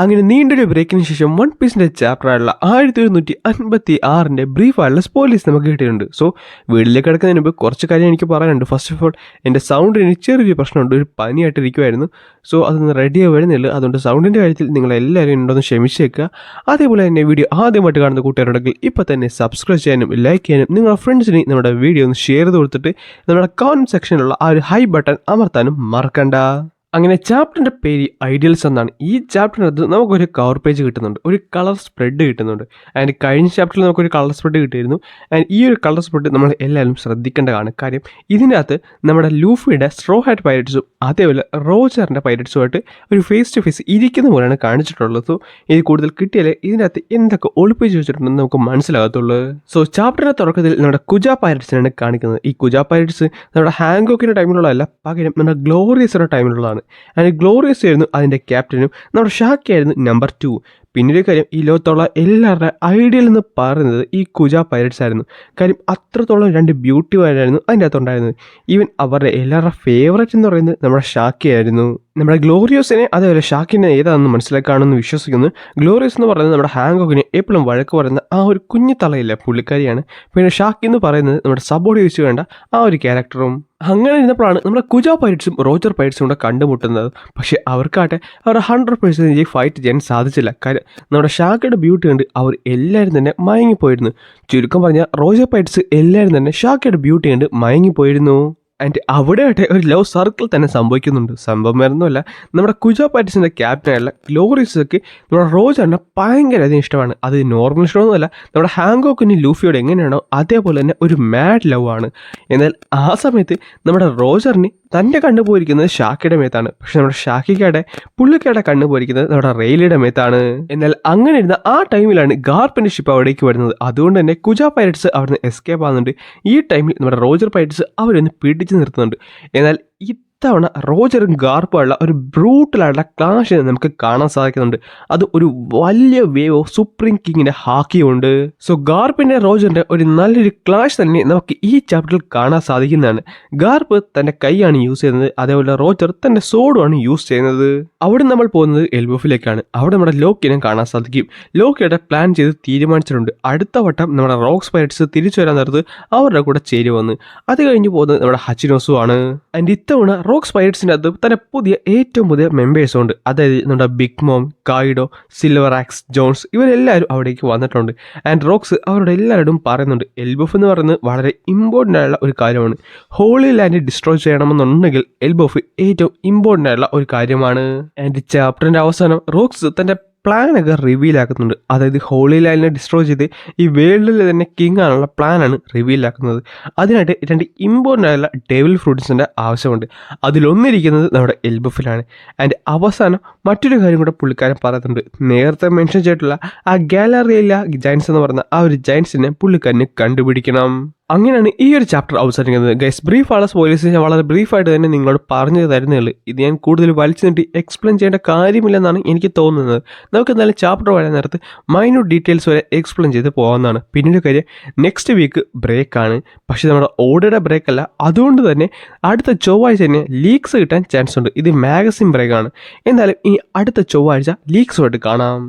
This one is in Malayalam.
അങ്ങനെ നീണ്ടൊരു ബ്രേക്കിന് ശേഷം വൺ പീസിൻ്റെ ചാപ്റ്ററായുള്ള 1156 ബ്രീഫായുള്ള സ്പോയിലേഴ്സ് നമുക്ക് കിട്ടിയിട്ടുണ്ട്. സോ വീട്ടിലേക്ക് കിടക്കുന്നതിന് മുമ്പ് കുറച്ച് കാര്യം എനിക്ക് പറയാനുണ്ട്. ഫസ്റ്റ് ഓഫ് ഓൾ എൻ്റെ സൗണ്ടിന് ചെറിയൊരു പ്രശ്നമുണ്ട്, ഒരു പനിയായിട്ടിരിക്കുമായിരുന്നു. സോ അതൊന്ന് റെഡിയായി വരുന്നില്ല. അതുകൊണ്ട് സൗണ്ടിൻ്റെ കാര്യത്തിൽ നിങ്ങളെല്ലാവരും ഉണ്ടോന്ന് ക്ഷമിച്ചേക്കുക. അതേപോലെ തന്നെ വീഡിയോ ആദ്യമായിട്ട് കാണുന്ന കൂട്ടുകാരുണ്ടെങ്കിൽ ഇപ്പോൾ തന്നെ സബ്സ്ക്രൈബ് ചെയ്യാനും ലൈക്ക് ചെയ്യാനും നിങ്ങളുടെ ഫ്രണ്ട്സിന് നമ്മുടെ വീഡിയോ ഒന്ന് ഷെയർ ചെയ്ത് കൊടുത്തിട്ട് നമ്മുടെ കമൻറ്റ് സെക്ഷനിലുള്ള ആ ഒരു ഹൈ ബട്ടൺ അമർത്താനും മറക്കണ്ട. അങ്ങനെ ചാപ്റ്ററിൻ്റെ പേര് ഐഡിയൽസ് എന്നാണ്. ഈ ചാപ്റ്ററിനകത്ത് നമുക്കൊരു കവർ പേജ് കിട്ടുന്നുണ്ട്, ഒരു കളർ സ്പ്രെഡ് കിട്ടുന്നുണ്ട്. ആൻഡ് കഴിഞ്ഞ ചാപ്റ്ററിൽ നമുക്കൊരു കളർ സ്പ്രെഡ് കിട്ടിയിരുന്നു. ആൻഡ് ഈ ഒരു കളർ സ്പ്രെഡ് നമ്മൾ എല്ലാവരും ശ്രദ്ധിക്കേണ്ടതാണ്. കാര്യം ഇതിൻ്റെ അകത്ത് നമ്മുടെ ലൂഫിയുടെ സ്ട്രോ ഹാറ്റ് പൈരറ്റ്സും അതേപോലെ റോജറിൻ്റെ പൈരറ്റ്സുമായിട്ട് ഒരു ഫേസ് ടു ഫേസ് ഇരിക്കുന്ന പോലെയാണ് കാണിച്ചിട്ടുള്ളത്. സോ ഇത് കൂടുതൽ കിട്ടിയാലേ ഇതിൻ്റെ അകത്ത് എന്തൊക്കെ ഒളിപ്പിച്ച് വെച്ചിട്ടുണ്ടെന്ന് നമുക്ക് മനസ്സിലാകത്തുള്ളൂ. സോ ചാപ്റ്ററിൻ്റെ തുടക്കത്തിൽ നമ്മുടെ കുജ പൈരറ്റ്സിനാണ് കാണിക്കുന്നത്. ഈ കുജ പൈരറ്റ്സ് നമ്മുടെ ഹാങ്കോക്കിൻ്റെ ടൈമിലുള്ളതല്ല, പകരം നമ്മുടെ ഗ്ലോറിയസിൻ്റെ ടൈമിലുള്ളതാണ്. ആൻഡ് ഗ്ലോറിയസ് ആയിരുന്നു അതിൻ്റെ ക്യാപ്റ്റനും, നമ്മുടെ ഷാക്കി ആയിരുന്നു നമ്പർ 2. പിന്നൊരു കാര്യം, ഈ ലോകത്തുള്ള എല്ലാവരുടെ ഐഡിയൽ എന്ന് പറയുന്നത് ഈ കുജ പൈരറ്റ്സ് ആയിരുന്നു. കാര്യം അത്രത്തോളം 2 ബ്യൂട്ടിമാരായിരുന്നു അതിൻ്റെ അകത്തുണ്ടായിരുന്നത്. ഈവൻ അവരുടെ എല്ലാവരുടെ ഫേവറേറ്റ് എന്ന് പറയുന്നത് നമ്മുടെ ഷാക്കി ആയിരുന്നു. നമ്മുടെ ഗ്ലോറിയസിനെ അതേപോലെ ഷാക്കിനെ ഏതാണെന്ന് മനസ്സിലാക്കാണെന്ന് വിശ്വസിക്കുന്നു. ഗ്ലോറിയസ് എന്ന് പറയുന്നത് നമ്മുടെ ഹാങ്കോക്കിനെ എപ്പോഴും വഴക്ക് പറയുന്ന ആ ഒരു കുഞ്ഞു തളയില്ല പുള്ളിക്കാരിയാണ്. പിന്നെ ഷാക്കി എന്ന് പറയുന്നത് നമ്മുടെ സബോർഡ് യൂസ് വേണ്ട ആ ഒരു ക്യാരക്ടറും. അങ്ങനെ ഇരുന്നപ്പോഴാണ് നമ്മുടെ കുജ പൈരറ്റ്സും റോജർ പൈരറ്റ്സും കൂടെ കണ്ടുമുട്ടുന്നത്. പക്ഷേ അവർക്കാട്ടെ അവർ 100% ഫൈറ്റ് ചെയ്യാൻ സാധിച്ചില്ല. കാര്യം നമ്മുടെ ഷാക്കിയുടെ ബ്യൂട്ടി കണ്ട് അവർ എല്ലാവരും തന്നെ മയങ്ങിപ്പോയിരുന്നു. ചുരുക്കം പറഞ്ഞാൽ റോജർ പൈരറ്റ്സ് എല്ലാവരും തന്നെ ഷാക്കിയുടെ ബ്യൂട്ടി കണ്ട് മയങ്ങിപ്പോയിരുന്നു. ആൻഡ് അവിടെയായിട്ട് ഒരു ലവ് സർക്കിൾ തന്നെ സംഭവിക്കുന്നുണ്ട്. സംഭവം വരുന്നതല്ല, നമ്മുടെ കുജ പൈരറ്റ്സിൻ്റെ ക്യാപ്റ്റനായുള്ള ഗ്ലോറിയസൊക്കെ നമ്മുടെ റോജറിനെ ഭയങ്കര ഇഷ്ടമാണ്. അത് നോർമൽ ഇഷ്ടമൊന്നുമല്ല, നമ്മുടെ ഹാങ്കോക്കിന് ലൂഫിയോട് എങ്ങനെയാണോ അതേപോലെ തന്നെ ഒരു മാഡ് ലവ് ആണ്. എന്നാൽ ആ സമയത്ത് നമ്മുടെ റോജറിന് തൻ്റെ കണ്ണു പോയിരിക്കുന്നത് ഷാക്കിയുടെ മേത്താണ്. പക്ഷെ നമ്മുടെ ഷാക്കിക്കയുടെ പുള്ളിക്കയുടെ കണ്ണു പോയിരിക്കുന്നത് നമ്മുടെ റെയിലിയുടെ മേത്താണ്. എന്നാൽ അങ്ങനെ ഇരുന്ന ആ ടൈമിലാണ് ഗാർപ്പിൻ്റെ ഷിപ്പ് അവിടേക്ക് വരുന്നത്. അതുകൊണ്ട് തന്നെ കുജ പൈരറ്റ്സ് അവിടുന്ന് എസ്കേപ്പ് ആകുന്നുണ്ട്. ഈ ടൈമിൽ നമ്മുടെ റോജർ പൈരറ്റ്സ് അവരൊന്ന് പിടിച്ച് നിർത്തുന്നുണ്ട്. എന്നാൽ ഇത്തവണ റോജറും ഗാർപ്പുള്ള ഒരു ബ്രൂട്ടലായിട്ടുള്ള ക്ലാഷ് നമുക്ക് കാണാൻ സാധിക്കുന്നുണ്ട്. അത് ഒരു വലിയ വേവ് ഓഫ് സുപ്രീം കിങ്ങിൻ്റെ ഹാക്കിയുണ്ട്. സോ ഗാർപ്പിൻ്റെ റോജറിൻ്റെ ഒരു നല്ലൊരു ക്ലാഷ് തന്നെ നമുക്ക് ഈ ചാപ്റ്ററിൽ കാണാൻ സാധിക്കുന്നതാണ്. ഗാർപ്പ് തൻ്റെ കൈയാണ് യൂസ് ചെയ്യുന്നത്, അതേപോലെ റോജർ തൻ്റെ സോഡുമാണ് യൂസ് ചെയ്യുന്നത്. അവിടെ നമ്മൾ പോകുന്നത് എൽബോഫിലേക്കാണ്. അവിടെ നമ്മുടെ ലോക്കിനെ കാണാൻ സാധിക്കും. ലോക്കിയുടെ പ്ലാൻ ചെയ്ത് തീരുമാനിച്ചിട്ടുണ്ട്. അടുത്ത വട്ടം നമ്മുടെ റോക്സ് പൈരറ്റ്സ് തിരിച്ചു വരാൻ നേരത്ത് അവരുടെ കൂടെ ചേരുവന്ന്. അത് കഴിഞ്ഞ് പോകുന്നത് നമ്മുടെ ഹച്ചിനോസു ആണ്. ആൻഡ് ഇത്തവണ റോക്സ് പൈരറ്റ്സിൻ്റെ അത് തന്നെ ഏറ്റവും പുതിയ മെമ്പേഴ്സും ഉണ്ട്. അതായത് നമ്മുടെ Big Mom, Kaido, silver axe, Jones ഇവരെല്ലാവരും അവിടേക്ക് വന്നിട്ടുണ്ട്. ആൻഡ് റോക്സ് അവരുടെ എല്ലാവരോടും പറയുന്നുണ്ട് എൽബോഫ് എന്ന് പറയുന്നത് വളരെ ഇമ്പോർട്ടൻ്റ് ആയുള്ള ഒരു കാര്യമാണ്. ഹോളി ലാൻഡ് ഡിസ്ട്രോയ് ചെയ്യണമെന്നുണ്ടെങ്കിൽ എൽബോഫ് ഏറ്റവും ഇമ്പോർട്ടൻ്റ് ആയുള്ള ഒരു കാര്യമാണ്. ആൻഡ് ചാപ്റ്ററിൻ്റെ അവസാനം റോക്സ് തൻ്റെ പ്ലാനൊക്കെ റിവീൽ ആക്കുന്നുണ്ട്. അതായത് ഹോളി ലാൻഡിനെ ഡിസ്ട്രോയ് ചെയ്ത് ഈ വേൾഡിൽ തന്നെ കിങ് ആണുള്ള പ്ലാനാണ് റിവീൽ ആക്കുന്നത്. അതിനായിട്ട് 2 ഇമ്പോർട്ടൻ്റ് ആയുള്ള ഡെവിൾ ഫ്രൂട്ട്സിൻ്റെ ആവശ്യമുണ്ട്. അതിലൊന്നിരിക്കുന്നത് നമ്മുടെ എൽബഫിലാണ്. ആൻഡ് അവസാനം മറ്റൊരു കാര്യം കൂടെ പുള്ളിക്കാരൻ പറയുന്നുണ്ട്. നേരത്തെ മെൻഷൻ ചെയ്തിട്ടുള്ള ആ ഗാലറിയിലെ ജയൻസ് എന്ന് പറയുന്ന ആ ഒരു ജയൻസിനെ പുള്ളിക്കാരന് കണ്ടുപിടിക്കണം. അങ്ങനെയാണ് ഈ ഒരു ചാപ്റ്റർ അവസാനിക്കുന്നത്. ഗൈസ്, ബ്രീഫാണ് സ്പോയിലേഴ്സ് ഞാൻ വളരെ ബ്രീഫായിട്ട് തന്നെ നിങ്ങളോട് പറഞ്ഞു തരുന്നേ ഉള്ളൂ. ഇത് ഞാൻ കൂടുതൽ വലിച്ചു നീട്ടി എക്സ്പ്ലെയിൻ ചെയ്യേണ്ട കാര്യമില്ലെന്നാണ് എനിക്ക് തോന്നുന്നത്. നമുക്ക് എന്തായാലും ചാപ്റ്റർ വരാൻ നേരത്ത് മൈന്യൂട്ട് ഡീറ്റെയിൽസ് വരെ എക്സ്പ്ലെയിൻ ചെയ്ത് പോകാവുന്നതാണ്. പിന്നീട് കാര്യം, നെക്സ്റ്റ് വീക്ക് ബ്രേക്കാണ്. പക്ഷേ നമ്മുടെ ഓർഡറുടെ ബ്രേക്ക് അല്ല. അതുകൊണ്ട് തന്നെ അടുത്ത ചൊവ്വാഴ്ച തന്നെ ലീക്സ് കിട്ടാൻ ചാൻസ് ഉണ്ട്. ഇത് മാഗസിൻ ബ്രേക്കാണ്. എന്തായാലും ഈ അടുത്ത ചൊവ്വാഴ്ച ലീക്സുമായിട്ട് കാണാം.